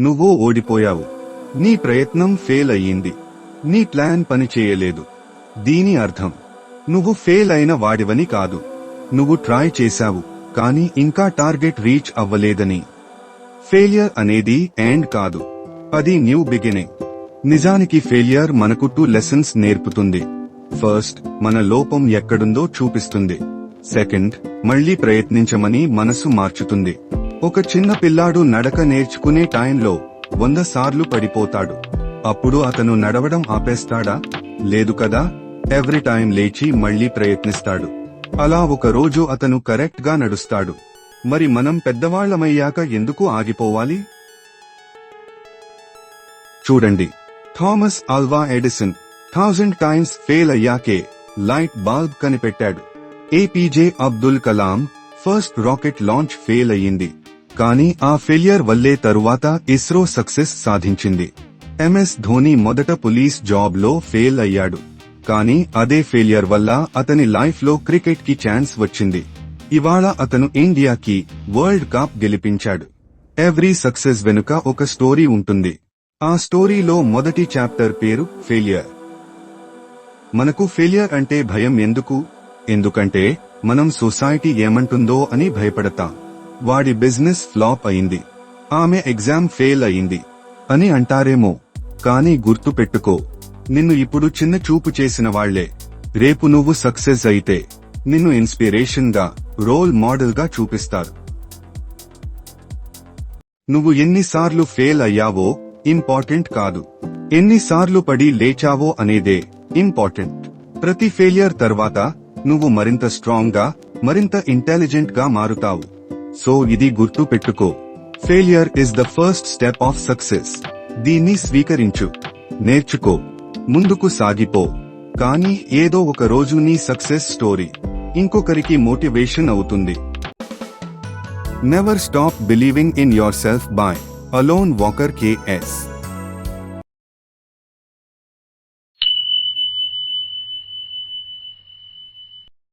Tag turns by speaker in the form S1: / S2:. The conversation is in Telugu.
S1: నువ్వు ఓడిపోయావు. నీ ప్రయత్నం ఫెయిల్ అయ్యింది. నీ ప్లాన్ పనిచేయలేదు. దీని అర్థం నువ్వు ఫెయిల్ అయిన వాడివని కాదు. నువ్వు ట్రై చేశావు, కానీ ఇంకా టార్గెట్ రీచ్ అవ్వలేదని. ఫెయిలియర్ అనేది ఎండ్ కాదు, అది న్యూ బిగినింగ్. నిజానికి ఫెయిలియర్ మనకు 2 లెసన్స్ నేర్పుతుంది. ఫస్ట్, మన లోపం ఎక్కడుందో చూపిస్తుంది. సెకండ్, మళ్లీ ప్రయత్నించమని మనసు మార్చుతుంది. ఒక చిన్న పిల్లాడు నడక నేర్చుకునే టైంలో 100 సార్లు పడిపోతాడు. అప్పుడు అతను నడవడం ఆపేస్తాడా? లేదు కదా. ఎవ్రీ టైం లేచి మళ్లీ ప్రయత్నిస్తాడు. అలా ఒక రోజు అతను కరెక్ట్ గా నడుస్తాడు. మరి మనం పెద్దవాళ్లమయ్యాక ఎందుకు ఆగిపోవాలి? చూడండి, Thomas Alva Edison 1000 times fail అయ్యాకే లైట్ బల్బ్ కనిపెట్టాడు. APJ Abdul Kalam first rocket launch fail అయ్యింది, కానీ ఆ ఫెయిలియర్ వల్లే తరువాత ఇస్రో సక్సెస్ సాధించింది. ఎంఎస్ ధోని మొదట పోలీస్ జాబ్ లో ఫెయిల్ అయ్యాడు, కానీ అదే ఫెయిలియర్ వల్ల అతని లైఫ్ లో క్రికెట్ కి ఛాన్స్ వచ్చింది. ఇవాళ అతను ఇండియాకి వరల్డ్ కప్ గెలిపించాడు. ఎవ్రీ సక్సెస్ వెనుక ఒక స్టోరీ ఉంటుంది. ఆ స్టోరీలో మొదటి చాప్టర్ పేరు ఫెయిలియర్. మనకు ఫెయిలియర్ అంటే భయం ఎందుకు? ఎందుకంటే మనం సొసైటీ ఏమంటుందో అని భయపడతాం. వాడి బిజినెస్ ఫ్లాప్ అయింది, ఆమె ఎగ్జామ్ ఫెయిల్ అయింది అని అంటారేమో. కానీ గుర్తు పెట్టుకో, నిన్ను ఇప్పుడు చిన్న చూపు చేసిన వాళ్లే రేపు నువ్వు సక్సెస్ అయితే నిన్ను ఇన్స్పిరేషన్ గా, రోల్ మోడల్ గా చూపిస్తారు. నువ్వు ఎన్నిసార్లు ఫెయిల్ అయ్యావో ఇంపార్టెంట్ కాదు, ఎన్నిసార్లు పడి లేచావో అనేదే ఇంపార్టెంట్. ప్రతి ఫెయిలియర్ తర్వాత నువ్వు మరింత స్ట్రాంగ్ గా, మరింత ఇంటెలిజెంట్ గా మారుతావు. సో ఇది గుర్తు పెట్టుకో, failure is the first step of success. దీన్ని స్వీకరించు, నేర్చుకో, ముందుకు సాగిపో. కానీ ఏదో ఒక రోజు నీ సక్సెస్ స్టోరీ ఇంకొకరికి మోటివేషన్ అవుతుంది. Never stop believing in yourself by alone walker K S.